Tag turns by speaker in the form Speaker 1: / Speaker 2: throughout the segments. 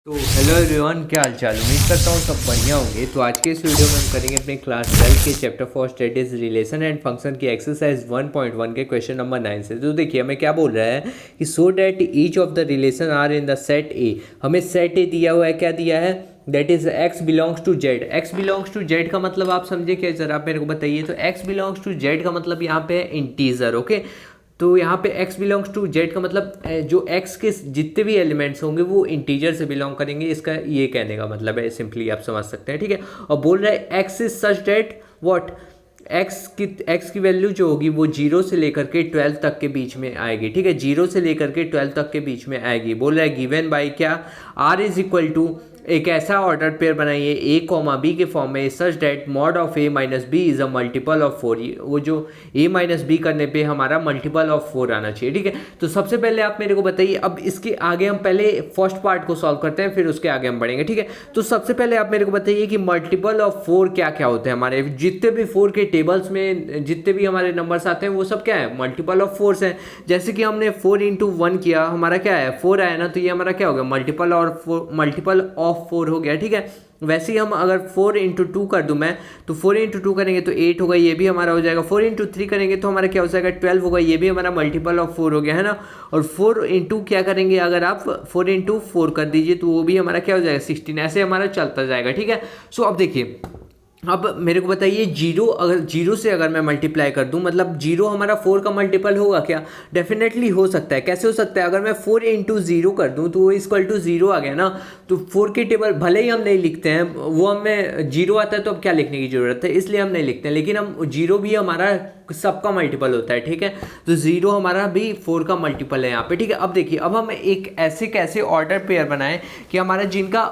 Speaker 1: तो hello everyone, क्या हाल चाल। उम्मीद करता हूँ सब बढ़िया होंगे। तो आज के इस वीडियो में हम करेंगे अपने क्लास 12 के chapter 4 that is relation and function की एक्सरसाइज 1.1 के क्वेश्चन नंबर 9 से। तो देखिए हमें क्या बोल रहा है कि so that each of the relation are in the set A. हमें सेट ए दिया हुआ है, क्या दिया है, that is x belongs to z. X belongs to z का मतलब आप समझे क्या, जरा आप मेरे को बताइए। तो एक्स बिलोंग्स टू जेड का मतलब यहाँ पे है इंटीजर। ओके, तो यहाँ पे x बिलोंग्स टू z का मतलब जो x के जितने भी एलिमेंट्स होंगे वो इंटीजर से बिलोंग करेंगे, इसका ये कहने का मतलब है। सिंपली आप समझ सकते हैं, ठीक है। और बोल रहा है x is such that what, x की वैल्यू जो होगी वो 0 से लेकर के 12 तक के बीच में आएगी, ठीक है। 0 से लेकर के 12 तक के बीच में आएगी। बोल रहा है गिवन बाई क्या, r इज इक्वल टू एक ऐसा ऑर्डर पेयर बनाइए ए कॉमा बी के फॉर्म में such that mod of A minus B is a multiple of 4। वो जो ए माइनस बी करने पे हमारा मल्टीपल ऑफ 4 आना चाहिए, ठीक है। तो सबसे पहले आप मेरे को बताइए, अब इसके आगे हम पहले फर्स्ट पार्ट को सॉल्व करते हैं, फिर उसके आगे हम बढ़ेंगे, ठीक है। तो सबसे पहले आप मेरे को बताइए कि मल्टीपल ऑफ 4 क्या क्या होते हैं। हमारे जितने भी 4 के टेबल्स में जितने भी हमारे नंबर्स आते हैं वो सब क्या है, मल्टीपल ऑफ 4 हैं। जैसे कि हमने 4 इंटू 1 किया, हमारा क्या है 4 आया ना, तो ये हमारा क्या हो गया, मल्टीपल ऑफ 4 हो गया, ठीक है। वैसे ही हम अगर 4 इंटू 2 कर दूं मैं, तो 4 इंटू 2 करेंगे तो 8 होगा, ये भी हमारा हो जाएगा। 4 इंटू 3 करेंगे तो हमारा क्या हो जाएगा 12 होगा, ये भी हमारा मल्टीपल ऑफ 4 हो गया, है ना। और 4 इंटू क्या करेंगे, अगर आप 4 इंटू 4 कर दीजिए तो वो भी हमारा क्या हो जाएगा 16। ऐसे हमारा चलता जाएगा, ठीक है। सो अब देखिए, अब मेरे को बताइए जीरो, अगर जीरो से अगर मैं मल्टीप्लाई कर दूं, मतलब जीरो हमारा 4 का मल्टीपल होगा क्या, डेफिनेटली हो सकता है। कैसे हो सकता है, अगर मैं 4 इंटू 0 कर दूं तो वो इक्वल टू 0 आ गया ना। तो 4 के टेबल भले ही हम नहीं लिखते हैं, वो हमें जीरो आता है तो अब क्या लिखने की जरूरत है, इसलिए हम नहीं लिखते हैं। लेकिन हम जीरो भी हमारा सबका मल्टीपल होता है, ठीक है। तो जीरो हमारा भी 4 का मल्टीपल है यहाँ पे, ठीक है। अब देखिए, अब हम एक ऐसे कैसे ऑर्डर पेयर बनाएं कि हमारा जिनका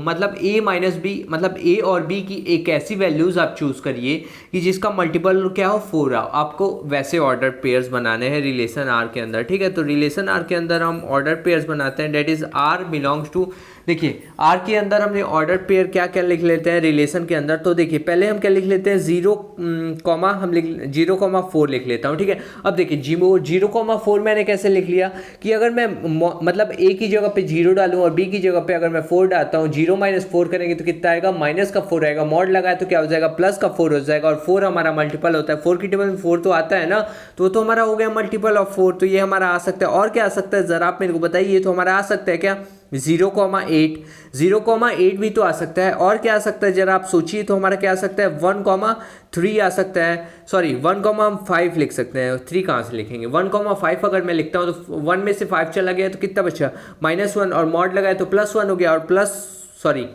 Speaker 1: मतलब a माइनस बी, मतलब a और b की एक ऐसी वैल्यूज आप चूज करिए कि जिसका मल्टीपल क्या हो 4 आओ। आपको वैसे ऑर्डर पेयर्स बनाने हैं रिलेशन r के अंदर, ठीक है। तो रिलेशन r के अंदर हम ऑर्डर पेयर्स बनाते हैं, that is r belongs to, देखिए r के अंदर हमने ऑर्डर पेयर क्या क्या लिख लेते हैं रिलेशन के अंदर। तो देखिए पहले हम क्या लिख लेते हैं, 0 कॉमा हम लिख 0,4 लिख लेता हूँ, ठीक है। अब देखिए 0,4 मैंने कैसे लिख लिया कि अगर मैं मतलब a की जगह पे 0 डालूं और b की जगह पे अगर मैं 4 डालता हूँ, 0 माइनस 4 करेंगे तो कितना आएगा, माइनस का 4 आएगा। मॉड लगाए तो क्या हो जाएगा, प्लस का 4 हो जाएगा। और 4 हमारा मल्टीपल होता है, 4 की टेबल में 4 तो आता है ना, तो हमारा हो गया मल्टीपल ऑफ 4। तो ये हमारा आ सकता है। और क्या आ सकता है, जरा आप मेरे को बताइए। तो हमारा आ सकता है क्या 0,8, 0,8 भी तो आ सकता है। और क्या आ सकता है, जरा आप सोचिए। तो हमारा क्या आ सकता है 1,3 आ सकता है, सॉरी 1,5 लिख सकते हैं। 3 कहाँ से लिखेंगे, 1,5 अगर मैं लिखता हूँ तो 1 में से 5 चला गया तो कितना बचा, -1, और मॉड लगाए तो +1 हो गया। और प्लस सॉरी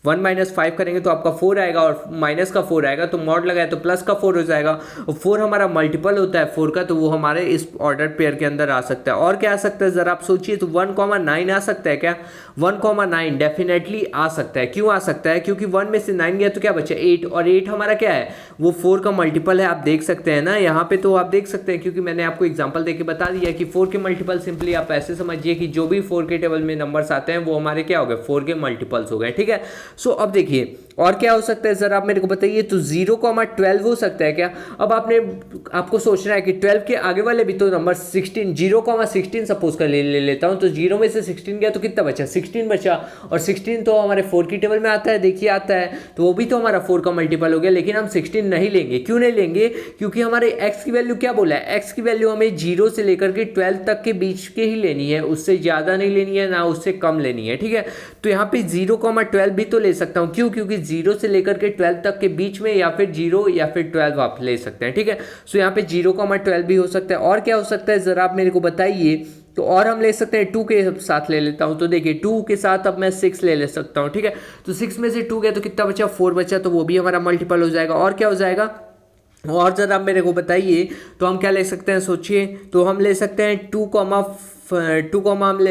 Speaker 1: 1 माइनस 5 करेंगे तो आपका 4 आएगा, और माइनस का 4 आएगा तो मॉड लगाए तो प्लस का 4 हो जाएगा। और 4 हमारा मल्टीपल होता है 4 का, तो वो हमारे इस ऑर्डर पेयर के अंदर आ सकता है। और क्या आ सकता है, जरा आप सोचिए। तो 1,9 आ सकता है क्या, 1,9 डेफिनेटली आ सकता है। क्यों आ सकता है, क्योंकि 1 में से 9 गया तो क्या बचा 8, और 8 हमारा क्या है, वो 4 का मल्टीपल है। आप देख सकते हैं ना यहाँ पे, तो आप देख सकते हैं क्योंकि मैंने आपको एग्जाम्पल देके बता दिया कि 4 के मल्टीपल सिंपली आप ऐसे समझिए कि जो भी 4 के टेबल में नंबर्स आते हैं वो हमारे क्या हो गए, 4 के मल्टीपल्स हो गए, ठीक है। सो अब देखिए और क्या हो सकता है, सर आप मेरे को बताइए। तो 0,12 हो सकता है क्या। अब आपको सोचना है कि 12 के आगे वाले भी तो नंबर 16, 0,16 सपोज कर ले लेता हूं। तो 0 में से 16 गया तो कितना बचा, 16 बचा। और 16 तो हमारे 4 की टेबल में आता है, देखिए आता है, तो वो भी तो हमारा 4 का मल्टीपल हो गया। लेकिन हम 16 नहीं लेंगे। क्यों नहीं लेंगे, क्योंकि हमारे x की वैल्यू क्या बोला है, x की वैल्यू हमें 0 से लेकर के 12 तक के बीच के ही लेनी है, उससे ज़्यादा नहीं लेनी है ना उससे कम लेनी है, ठीक है। तो यहाँ पे 0,12 भी तो ले सकता हूँ। क्यों, क्योंकि 0 से लेकर के 12 तक के बीच में, या फिर 0 या फिर 12 आप ले सकते हैं, ठीक है। सो यहाँ पे 0,12 भी हो सकता है। और क्या हो सकता है, जरा आप मेरे को बताइए। तो और हम ले सकते हैं 2 के साथ ले लेता हूँ। तो देखिए 2 के साथ अब मैं 6 ले सकता हूँ, ठीक है। तो 6 में से 2 गया तो कितना बचा, 4 बचा, तो वो भी हमारा मल्टीपल हो जाएगा। और क्या हो जाएगा, और जरा आप मेरे को बताइए। तो हम क्या ले सकते हैं, सोचिए। तो हम ले सकते हैं 2,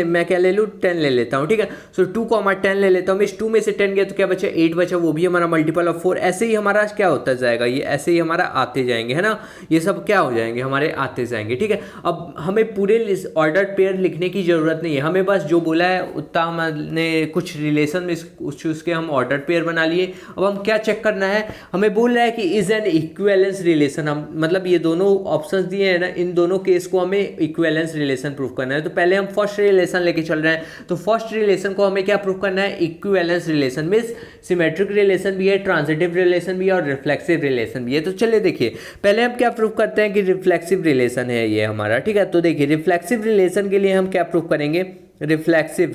Speaker 1: मैं क्या ले लूँ, 10 ले लेता हूँ, ठीक है। सो 2,10 ले लेता हूँ। इस 2 में से 10 गया तो क्या बचा, 8 बचा, वो भी हमारा मल्टीपल ऑफ 4। ऐसे ही हमारा क्या होता जाएगा, ये ऐसे ही हमारा आते जाएंगे, है ना। ये सब क्या हो जाएंगे, हमारे आते जाएंगे, ठीक है। अब हमें पूरे ऑर्डर पेयर लिखने की जरूरत नहीं है, हमें बस जो बोला है उतना हमने कुछ रिलेशन में चूज के हम ऑर्डर पेयर बना लिए। अब हम क्या चेक करना है, हमें बोल रहा है कि इज एन इक्विवेलेंस रिलेशन। हम मतलब ये दोनों ऑप्शंस दिए हैं ना, इन दोनों केस को हमें इक्विवेलेंस रिलेशन प्रूफ करना है। तो पहले हम फर्स्ट रिलेशन लेके चल रहे हैं। तो फर्स्ट रिलेशन को हमें क्या प्रूव करना है, equivalence relation means symmetric relation भी है, ट्रांजिटिव रिलेशन भी है और रिफ्लेक्सिव रिलेशन भी है। तो चलिए देखिए पहले हम क्या प्रूव करते हैं कि रिफ्लेक्सिव रिलेशन है ये हमारा, ठीक है। तो देखिए रिफ्लेक्सिव रिलेशन के लिए हम क्या प्रूव करेंगे, रिफ्लेक्सिव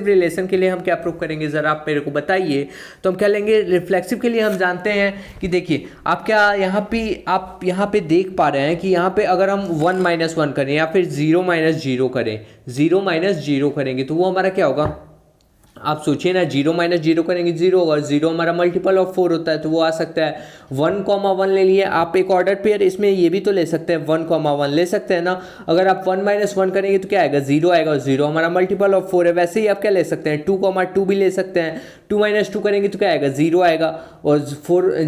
Speaker 1: रिलेशन के लिए हम क्या प्रूव करेंगे ज़रा आप मेरे को बताइए। तो हम क्या लेंगे, रिफ्लेक्सिव के लिए हम जानते हैं कि देखिए आप यहाँ पे देख पा रहे हैं कि यहाँ पे अगर हम 1 - 1 करें या फिर 0 - 0 करें, 0 - 0 करेंगे तो वो हमारा क्या होगा, आप सोचिए ना, 0 - 0 करेंगे 0 होगा, 0 हमारा मल्टीपल ऑफ 4 होता है तो वो आ सकता है 1, 1 ले लिए आप। एक ऑर्डर पेयर इसमें ये भी तो ले सकते हैं, 1, 1 ले सकते हैं ना। अगर आप 1 - 1 करेंगे तो क्या आएगा, 0 आएगा, और 0 हमारा मल्टीपल ऑफ 4 है। वैसे ही आप क्या ले सकते हैं, 2, 2 भी ले सकते हैं, 2 - 2 करेंगे तो क्या आएगा, 0 आएगा, और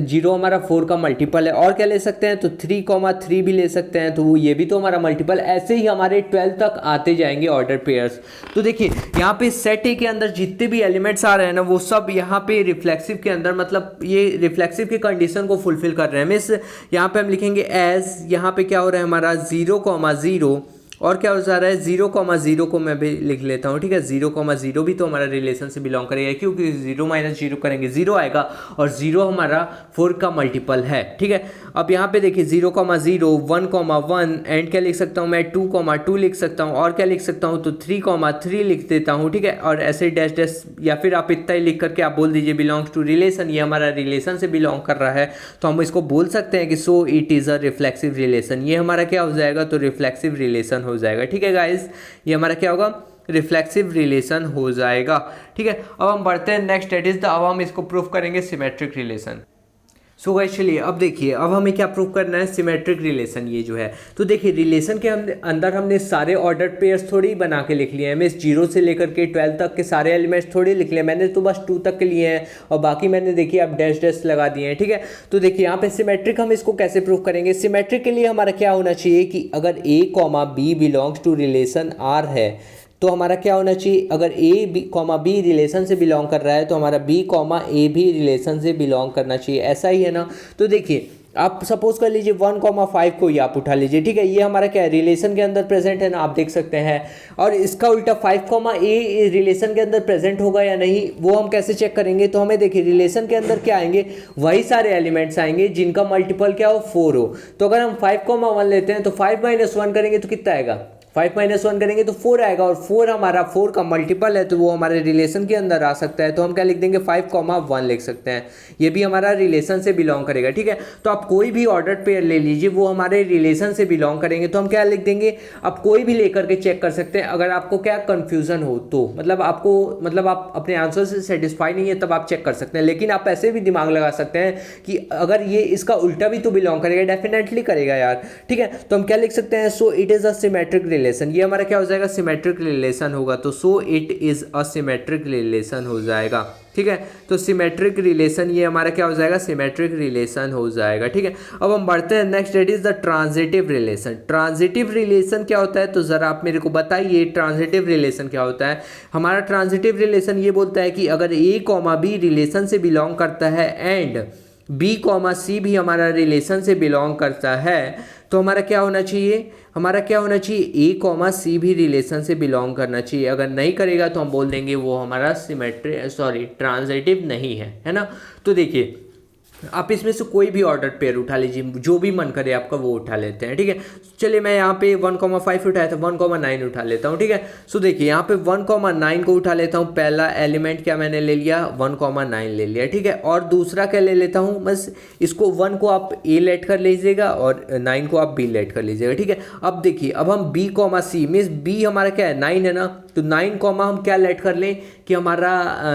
Speaker 1: 0 हमारा 4 का मल्टीपल है। और क्या ले सकते हैं, तो 3, 3 भी ले सकते हैं, तो वो ये भी तो हमारा मल्टीपल। ऐसे ही हमारे 12 तक आते जाएंगे ऑर्डर पेयर्स। तो देखिए यहाँ पे सेट ए के अंदर जितने भी एलिमेंट्स आ रहे हैं ना वो सब यहाँ पे रिफ्लेक्सिव के अंदर, मतलब ये रिफ्लेक्सिव की कंडीशन को फुलफिल कर रहे हैं। मीन्स यहाँ पे हम लिखेंगे एज, यहाँ पे क्या हो रहा है हमारा 0, 0 और क्या हो जा रहा है 0, 0 को मैं भी लिख लेता हूँ, ठीक है। 0, 0 भी तो हमारा रिलेशन से बिलोंग करेगा क्योंकि 0 - 0 करेंगे 0 आएगा, और 0 हमारा 4 का मल्टीपल है, ठीक है। अब यहाँ पे देखिए 0, 0, 1, 1 एंड क्या लिख सकता हूँ मैं, 2, 2 लिख सकता हूँ, और क्या लिख सकता हूँ, तो 3, 3 लिख देता हूँ, ठीक है। और ऐसे डैश डैश या फिर आप इतना ही लिख करके आप बोल दीजिए बिलोंग्स टू रिलेशन, ये हमारा रिलेशन से बिलोंग कर रहा है। तो हम इसको बोल सकते हैं कि so it is a reflexive relation, ये हमारा क्या हो जाएगा, तो रिफ्लेक्सिव रिलेशन हो जाएगा, ठीक है गाइज। ये हमारा क्या होगा, रिफ्लेक्सिव रिलेशन हो जाएगा, ठीक है। अब हम बढ़ते हैं नेक्स्ट, डेट इज द, अब हम इसको प्रूफ करेंगे सिमेट्रिक रिलेशन। सो गाइस चलिए अब देखिए अब हमें क्या प्रूव करना है, सिमेट्रिक रिलेशन ये जो है। तो देखिए रिलेशन के अंदर हमने सारे ऑर्डर पेयर्स थोड़ी ही बना के लिख लिए हैं, मीन्स 0 से लेकर के 12 तक के सारे एलिमेंट्स थोड़ी लिख लिए, मैंने तो बस 2 तक के लिए हैं और बाकी मैंने देखिए अब डैश डैश लगा दिए हैं, ठीक है। तो देखिए यहाँ पे सिमेट्रिक हम इसको कैसे प्रूव करेंगे, सिमेट्रिक के लिए हमारा क्या होना चाहिए कि अगर A, B belongs to relation R है तो हमारा क्या होना चाहिए, अगर A, B रिलेशन से बिलोंग कर रहा है तो हमारा B, A भी रिलेशन से बिलोंग करना चाहिए, ऐसा ही है ना। तो देखिए आप सपोज कर लीजिए 1, 5 को ही आप उठा लीजिए, ठीक है। ये हमारा क्या है, रिलेशन के अंदर प्रेजेंट है ना, आप देख सकते हैं। और इसका उल्टा 5, A रिलेशन के अंदर प्रेजेंट होगा या नहीं वो हम कैसे चेक करेंगे, तो हमें देखिए रिलेशन के अंदर क्या आएंगे, वही सारे एलिमेंट्स आएंगे जिनका मल्टीपल क्या हो, 4 हो। तो अगर हम 5, 1 लेते हैं तो 5 - 1 करेंगे तो कितना आएगा, 5 - 1 करेंगे तो 4 आएगा, और 4 हमारा 4 का मल्टीपल है तो वो हमारे रिलेशन के अंदर आ सकता है। तो हम क्या लिख देंगे, 5, 1 लिख सकते हैं, ये भी हमारा रिलेशन से बिलोंग करेगा, ठीक है। तो आप कोई भी ऑर्डर पेयर ले लीजिए वो हमारे रिलेशन से बिलोंग करेंगे, तो हम क्या लिख देंगे, आप कोई भी लेकर के चेक कर सकते हैं। अगर आपको क्या कन्फ्यूजन हो तो मतलब आप अपने आंसर से सेटिस्फाई नहीं है तब आप चेक कर सकते हैं, लेकिन आप ऐसे भी दिमाग लगा सकते हैं कि अगर ये इसका उल्टा भी तो बिलोंग करेगा, डेफिनेटली करेगा यार, ठीक है। तो हम क्या लिख सकते हैं, so it is a symmetric relation, ये हमारा क्या हो जाएगा, सिमेट्रिक रिलेशन होगा। तो so it is a symmetric relation हो जाएगा, ठीक है। तो सिमेट्रिक रिलेशन ये हमारा क्या हो जाएगा, सिमेट्रिक रिलेशन हो जाएगा, ठीक है। अब हम बढ़ते हैं next, that is the transitive relation. Transitive relation क्या होता है, तो जरा आप मेरे को बताइए ट्रांजिटिव रिलेशन क्या होता है। हमारा ट्रांजिटिव रिलेशन ये बोलता है कि अगर A, B रिलेशन से बिलोंग करता है एंड B, C भी हमारा रिलेशन से बिलोंग करता है तो हमारा क्या होना चाहिए, A, C भी रिलेशन से बिलोंग करना चाहिए। अगर नहीं करेगा तो हम बोल देंगे वो हमारा ट्रांजिटिव नहीं है ना। तो देखिए आप इसमें से कोई भी ऑर्डर पेयर उठा लीजिए, जो भी मन करे आपका वो उठा लेते हैं, ठीक है। चलिए मैं यहाँ पे 1, 5 उठाया था, 1, 9 उठा लेता हूँ, ठीक है। सो देखिए यहाँ पे 1, 9 को उठा लेता हूँ, पहला एलिमेंट क्या मैंने ले लिया, 1, 9 ले लिया, ठीक है। और दूसरा क्या ले लेता हूँ, बस इसको 1 को आप A लेट कर लीजिएगा और 9 को आप B लेट कर लीजिएगा, ठीक है। अब देखिए अब हम B, C मीन्स B हमारा क्या है, 9 है ना, तो 9 कॉमा हम क्या लेट कर लें कि हमारा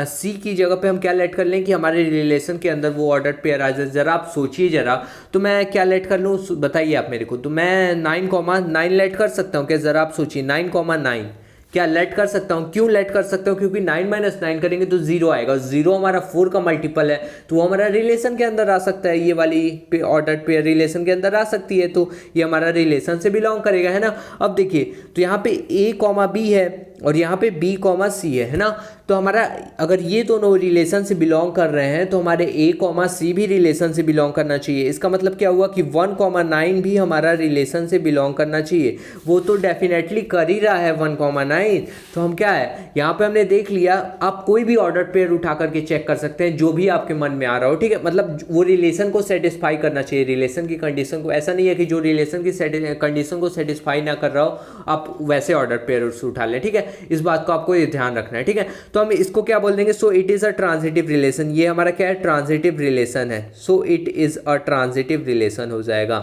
Speaker 1: C की जगह पे हम क्या लेट कर लें कि हमारे रिलेशन के अंदर वो ऑर्डर पेयर आ जाए। जरा आप सोचिए जरा, तो मैं क्या लेट कर लूँ बताइए आप मेरे को, तो मैं 9, लेट कर सकता हूँ क्या, जरा आप सोचिए 9, क्या लेट कर सकता हूँ, क्यों लेट कर सकता हूँ, क्योंकि 9 - 9 करेंगे तो 0 आएगा, 0 हमारा 4 का मल्टीपल है तो वो हमारा रिलेशन के अंदर आ सकता है, ये वाली ऑर्डर पेयर रिलेशन के अंदर आ सकती है, तो ये हमारा रिलेशन से बिलोंग करेगा, है ना। अब देखिए तो यहाँ पे A, B है और यहाँ पे B, C है ना। तो हमारा अगर ये दोनों रिलेशन से बिलोंग कर रहे हैं तो हमारे ए कॉमा सी भी रिलेशन से बिलोंग करना चाहिए। इसका मतलब क्या हुआ कि 1,9 भी हमारा रिलेशन से बिलोंग करना चाहिए। वो तो डेफिनेटली कर ही रहा है 1,9। तो हम क्या है यहाँ पे हमने देख लिया। आप कोई भी ऑर्डर पेयर उठा करके चेक कर सकते हैं जो भी आपके मन में आ रहा हो, ठीक है। मतलब वो रिलेशन को सेटिस्फाई करना चाहिए, रिलेशन की कंडीशन को। ऐसा नहीं है कि जो रिलेशन की कंडीशन को सेटिस्फाई ना कर रहा हो आप वैसे ऑर्डर पेयर उठा लें, ठीक है। इस बात को आपको ये ध्यान रखना है, ठीक है। तो हम इसको क्या बोल देंगे, so it is a transitive relation. ये हमारा क्या है, ट्रांजिटिव रिलेशन है। So it is a transitive relation हो जाएगा,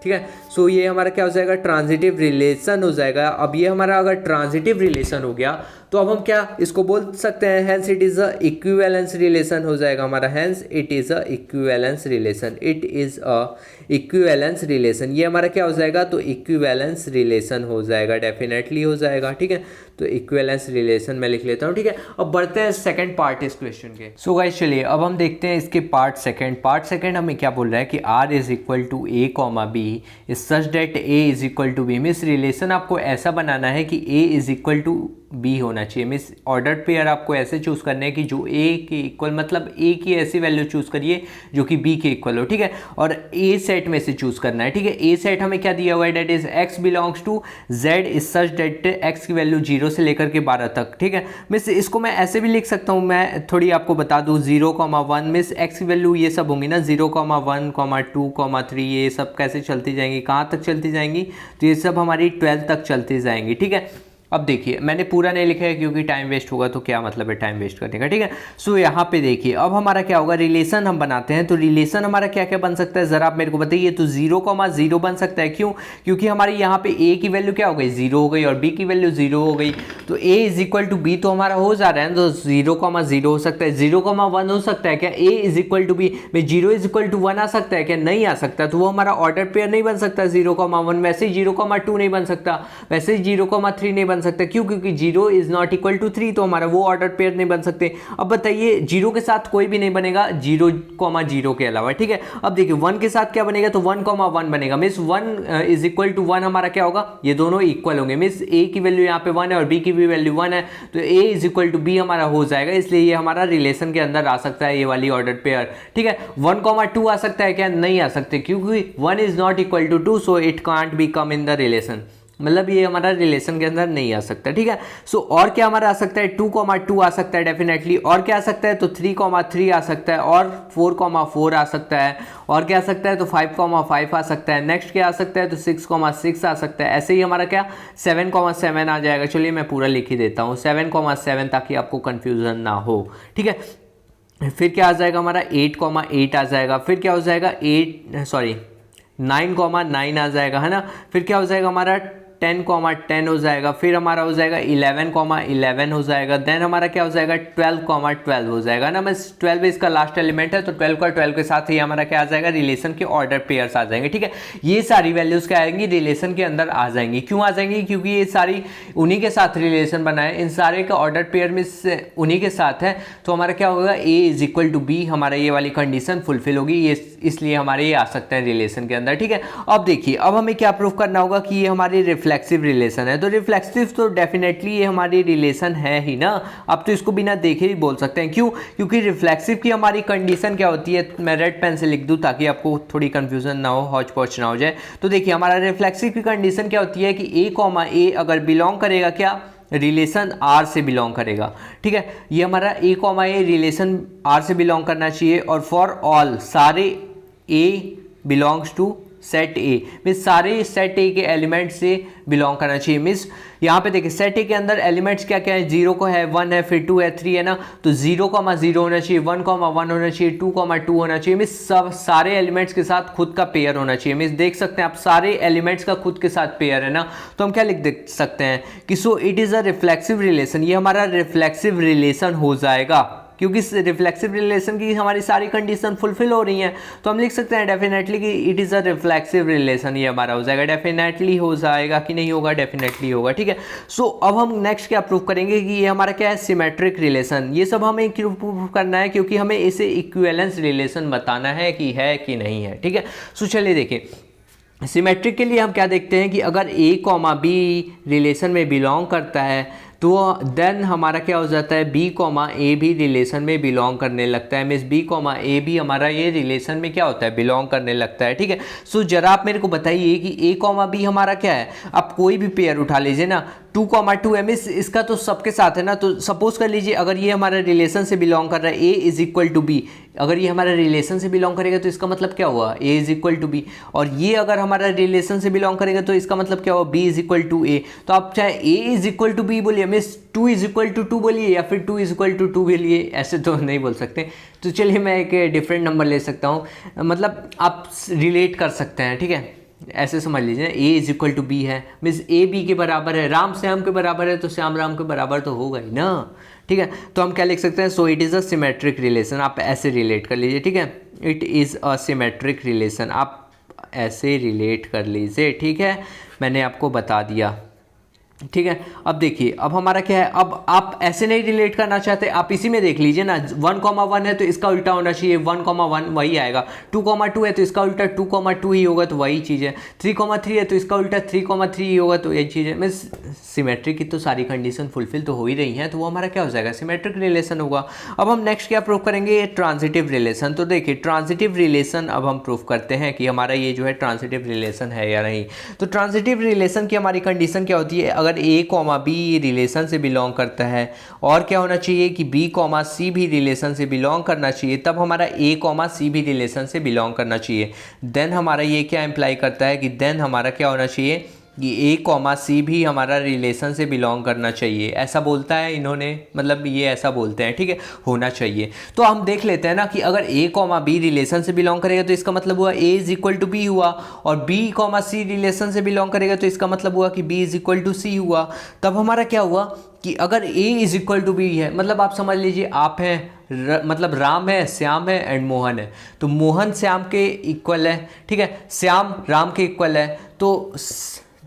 Speaker 1: ठीक है। सो ये हमारा क्या हो जाएगा, ट्रांजिटिव रिलेशन हो जाएगा। अब ये हमारा अगर ट्रांजिटिव रिलेशन हो गया तो अब हम क्या इसको बोल सकते हैं, hence it is a equivalence relation हो जाएगा हमारा। Hence it is a equivalence relation, it is a equivalence relation. ये हमारा क्या हो जाएगा, तो इक्विवेलेंस रिलेशन हो जाएगा, डेफिनेटली हो जाएगा, ठीक है। तो इक्विवेलेंस रिलेशन मैं लिख लेता हूँ, ठीक है। अब बढ़ते हैं सेकंड पार्ट इस क्वेश्चन के। सो गाइस चलिए अब हम देखते हैं इसके पार्ट सेकंड हमें क्या बोल रहा है कि R is equal to A comma B is such that A is equal to B. Means relation आपको ऐसा बनाना है कि A is equal to B होना चाहिए। मीन्स ऑर्डर पेयर आपको ऐसे चूज करने हैं कि जो ए के इक्वल, मतलब ए की ऐसी वैल्यू चूज करिए जो कि बी के इक्वल हो, ठीक है। और ए सेट में से चूज करना है, ठीक है। ए सेट हमें क्या दिया हुआ है, that is x belongs to z is such that x की वैल्यू 0 से लेकर के 12 तक, ठीक है। मीन्स इसको मैं ऐसे भी लिख सकता हूँ, मैं थोड़ी आपको बता दूँ 0,1 मीन्स एक्स की वैल्यू ये सब होंगी ना 0,1, 2, 3, ये सब कैसे चलती जाएंगी, कहाँ तक चलती जाएंगी, तो ये सब हमारी 12 तक चलती जाएंगी, ठीक है। अब देखिए मैंने पूरा नहीं लिखा है क्योंकि टाइम वेस्ट होगा, तो क्या मतलब है टाइम वेस्ट करने का, ठीक है। सो यहाँ पे देखिए अब हमारा क्या होगा, रिलेशन हम बनाते हैं। तो रिलेशन हमारा क्या क्या बन सकता है ज़रा आप मेरे को बताइए। तो 0,0 बन सकता है, क्यों, क्योंकि हमारी यहाँ पे ए की वैल्यू क्या हो गई, 0 हो गई, और बी की वैल्यू 0 हो गई। तो ए इज इक्वल टू बी तो हमारा हो जा रहा है, तो 0,0 हो सकता है। 0,1 हो सकता है क्या, ए इज इक्वल टू बी में 0 इज इक्वल टू 1 आ सकता है क्या, नहीं आ सकता। तो वो हमारा ऑर्डर पेयर नहीं बन सकता 0,1। वैसे ही 0,2 नहीं बन सकता, वैसे ही 0,3 नहीं बन सकता, क्यों, क्योंकि 0 इज नॉट इक्वल टू 3, तो हमारा वो ऑर्डर पेयर नहीं बन सकते। अब बताइए 0 के साथ कोई भी नहीं बनेगा 0,0 के अलावा, ठीक है। अब देखिए 1 के साथ क्या बनेगा, तो 1,1 बनेगा। मीन्स 1 इज इक्वल टू 1 हमारा क्या होगा, ये दोनों इक्वल होंगे। मीन्स ए की वैल्यू यहाँ पे 1 है और बी की भी वैल्यू 1 है, तो ए इज इक्वल टू बी हमारा हो जाएगा। इसलिए ये हमारा रिलेशन के अंदर आ सकता है, ये वाली ऑर्डर पेयर, ठीक है। 1,2 आ सकता है क्या, नहीं आ सकते, क्योंकि 1 is not equal to 2, so it can't be come in the relation. मतलब ये हमारा रिलेशन के अंदर नहीं आ सकता, ठीक है। सो और क्या हमारा आ सकता है, 2,2 आ सकता है डेफिनेटली। और क्या आ सकता है, तो 3,3 आ सकता है, और 4,4 आ सकता है, और क्या आ सकता है, तो 5,5 आ सकता है। नेक्स्ट क्या आ सकता है, तो 6,6 आ सकता है। ऐसे ही हमारा क्या 7,7 आ जाएगा। चलिए मैं पूरा लिख ही देता हूँ 7,7 ताकि आपको कन्फ्यूजन ना हो, ठीक है। फिर क्या आ जाएगा हमारा 8,8 आ जाएगा। फिर क्या हो जाएगा 9,9 आ जाएगा, है ना। फिर क्या हो जाएगा हमारा 10,10 हो जाएगा। फिर हमारा हो जाएगा 11,11 हो जाएगा। देन हमारा क्या हो जाएगा 12,12 हो जाएगा ना। बस 12 इसका लास्ट एलिमेंट है, तो 12 का 12 के साथ ही हमारा क्या आ जाएगा, रिलेशन के ऑर्डर पेयर्स आ जाएंगे, ठीक है। ये सारी वैल्यूज क्या आएंगी, रिलेशन के अंदर आ जाएंगी। क्यों आ जाएंगी, क्योंकि ये सारी उन्हीं के साथ रिलेशन बनाए, इन सारे का ऑर्डर पेयर में उन्हीं के साथ है। तो हमारा क्या होगा, ए इज इक्वल टू बी, हमारा ये वाली कंडीशन फुलफिल होगी, ये इसलिए हमारे ये आ सकते हैं रिलेशन के अंदर, ठीक है। अब देखिए अब हमें क्या प्रूव करना होगा कि ये हमारी रिफ्लेक्सिव रिलेशन है। तो रिफ्लेक्सिव तो डेफिनेटली ये हमारी रिलेशन है ही ना। अब तो इसको बिना देखे ही बोल सकते हैं, क्यों, क्योंकि रिफ्लेक्सिव की हमारी कंडीशन क्या होती है, मैं रेड पेन से लिख दूं ताकि आपको थोड़ी कंफ्यूजन ना हो, हौच पौच ना हो जाए। तो देखिए हमारा रिफ्लेक्सिव की कंडीशन क्या होती है कि ए अगर बिलोंग करेगा क्या, रिलेशन आर से बिलोंग करेगा, ठीक है। ये हमारा ए रिलेशन आर से बिलोंग करना चाहिए। और फॉर ऑल सारे A belongs to set A, means सारे सेट ए के एलिमेंट से बिलोंग करना चाहिए। मीन्स यहाँ पे देखिए सेट ए के अंदर एलिमेंट्स क्या क्या है, 0 को है, 1 है, फिर 2 है, 3 है ना। तो 0,0 होना चाहिए, 1,1 होना चाहिए, 2,2 होना चाहिए। मीन्स सब सारे एलिमेंट्स के साथ खुद का पेयर होना चाहिए। मीन्स देख सकते हैं आप सारे एलिमेंट्स का खुद के साथ पेयर है ना। तो हम क्या लिख सकते हैं कि so it is a reflexive relation, ये हमारा रिफ्लेक्सिव रिलेशन हो जाएगा, क्योंकि रिफ्लेक्सिव रिलेशन की हमारी सारी कंडीशन फुलफिल हो रही हैं। तो हम लिख सकते हैं डेफिनेटली कि it is a reflexive relation, ये हमारा हो जाएगा। डेफिनेटली हो जाएगा कि नहीं होगा, डेफिनेटली होगा, ठीक है। सो अब हम नेक्स्ट क्या प्रूव करेंगे कि ये हमारा क्या है, सिमेट्रिक रिलेशन। ये सब हमें क्यों प्रूव करना है, क्योंकि हमें इसे इक्विवेलेंस रिलेशन बताना है कि नहीं है, ठीक है। सो चलिए देखिए सिमेट्रिक के लिए हम क्या देखते हैं कि अगर ए कॉमा बी रिलेशन में बिलोंग करता है तो देन हमारा क्या हो जाता है, बी कॉमा ए भी रिलेशन में बिलोंग करने लगता है। मीन्स बी कॉमा ए भी हमारा ये रिलेशन में क्या होता है, बिलोंग करने लगता है। ठीक है, सो जरा आप मेरे को बताइए कि ए कॉमा बी हमारा क्या है। आप कोई भी पेयर उठा लीजिए ना, 2,2 है, मीन्स इसका तो सबके साथ है ना। तो सपोज कर लीजिए अगर ये हमारा रिलेशन से बिलोंग कर रहा है, ए इज इक्वल टू बी, अगर ये हमारा रिलेशन से बिलोंग करेगा तो इसका मतलब क्या हुआ, ए इज इक्वल टू बी। और ये अगर हमारा रिलेशन से बिलोंग करेगा तो इसका मतलब क्या हुआ, बी इज इक्वल टू ए। तो आप चाहे ए इज इक्वल टू बी बोलिए, मीन्स 2 इज इक्वल टू 2 बोलिए, या फिर 2 इज इक्वल टू 2 बोलिए, ऐसे तो नहीं बोल सकते। तो चलिए मैं एक डिफरेंट नंबर ले सकता हूँ, मतलब आप रिलेट कर सकते हैं। ठीक है, ऐसे समझ लीजिए ए इज इक्वल टू बी है, मीन्स ए बी के बराबर है, राम श्याम के बराबर है, तो श्याम राम के बराबर तो होगा ही ना। ठीक है, तो हम क्या लिख सकते हैं, so it is a symmetric relation. आप ऐसे रिलेट कर लीजिए। ठीक है, it is a symmetric relation, आप ऐसे रिलेट कर लीजिए। ठीक है, मैंने आपको बता दिया। ठीक है, अब देखिए अब हमारा क्या है, अब आप ऐसे नहीं रिलेट करना चाहते, आप इसी में देख लीजिए ना, 1,1 है तो इसका उल्टा होना चाहिए 1,1 वही आएगा, 2,2 है तो इसका उल्टा 2,2 ही होगा, तो वही चीज़ है, 3,3 है तो इसका उल्टा 3,3 ही होगा, तो यही चीज़ है। मीन्स सिमेट्रिक की तो सारी कंडीशन फुलफिल तो हो ही रही हैं, तो वो हमारा क्या हो जाएगा, सिमेट्रिक रिलेशन होगा। अब हम नेक्स्ट क्या प्रूव करेंगे, ट्रांजिटिव रिलेशन। तो देखिए ट्रांजिटिव रिलेशन अब हम प्रूव करते हैं कि हमारा ये जो है ट्रांजिटिव रिलेशन है या नहीं। तो ट्रांजिटिव रिलेशन की हमारी कंडीशन क्या होती है, अगर ए कॉमा बी रिलेशन से बिलोंग करता है, और क्या होना चाहिए कि बी कॉमा सी भी रिलेशन से बिलोंग करना चाहिए, तब हमारा ए कॉमा सी भी रिलेशन से बिलोंग करना चाहिए। देन हमारा ये क्या इम्प्लाई करता है कि देन हमारा क्या होना चाहिए कि ए कॉमा सी भी हमारा रिलेशन से बिलोंग करना चाहिए, ऐसा बोलता है इन्होंने, मतलब ये ऐसा बोलते हैं। ठीक है, होना चाहिए। तो हम देख लेते हैं ना कि अगर ए कॉमा बी रिलेशन से बिलोंग करेगा तो इसका मतलब हुआ ए इज इक्वल टू बी हुआ, और बी कॉमा सी रिलेशन से बिलोंग करेगा तो इसका मतलब हुआ कि बी इज इक्वल टू सी हुआ। तब हमारा क्या हुआ कि अगर ए इज इक्वल टू बी है, मतलब आप समझ लीजिए आप हैं मतलब राम है, श्याम है एंड मोहन है, तो मोहन श्याम के इक्वल है। ठीक है, श्याम राम के इक्वल है, तो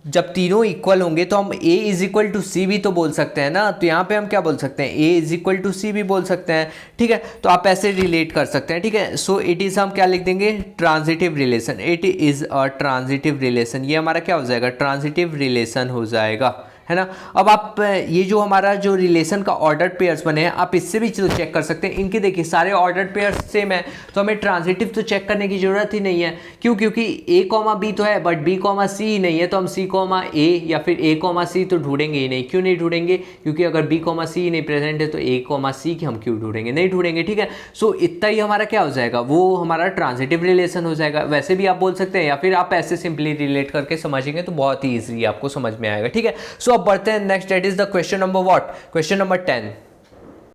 Speaker 1: जब तीनों इक्वल होंगे तो हम a इज इक्वल टू सी भी तो बोल सकते हैं ना। तो यहाँ पे हम क्या बोल सकते हैं, a इज इक्वल टू सी भी बोल सकते हैं। ठीक है, तो आप ऐसे रिलेट कर सकते हैं। ठीक है, सो इट इज़ हम क्या लिख देंगे, transitive relation. It is a transitive relation, ये हमारा क्या हो जाएगा, ट्रांजिटिव रिलेशन हो जाएगा, है ना। अब आप ये जो हमारा जो रिलेशन का ऑर्डर पेयर्स बने हैं, आप इससे भी तो चेक कर सकते हैं। इनके देखिए सारे ऑर्डर पेयर्स सेम है, तो हमें ट्रांजिटिव तो चेक करने की जरूरत ही नहीं है। क्यों, क्योंकि ए कॉमा बी तो है बट बी कॉमा सी ही नहीं है, तो हम सी कॉमा ए या फिर ए कॉमा सी तो ढूंढेंगे ही नहीं। क्यों नहीं ढूंढेंगे, क्योंकि अगर बी कॉमा सी ही नहीं प्रेजेंट है तो ए कॉमा सी की हम क्यों ढूंढेंगे, नहीं ढूंढेंगे। ठीक है, सो इतना ही हमारा क्या हो जाएगा, वो हमारा ट्रांजिटिव रिलेशन हो जाएगा। वैसे भी आप बोल सकते हैं, या फिर आप ऐसे सिंपली रिलेट करके समझेंगे तो बहुत ही ईजी आपको समझ में आएगा। ठीक है, सो अब बढ़ते हैं next, that is the question number what, question number 10।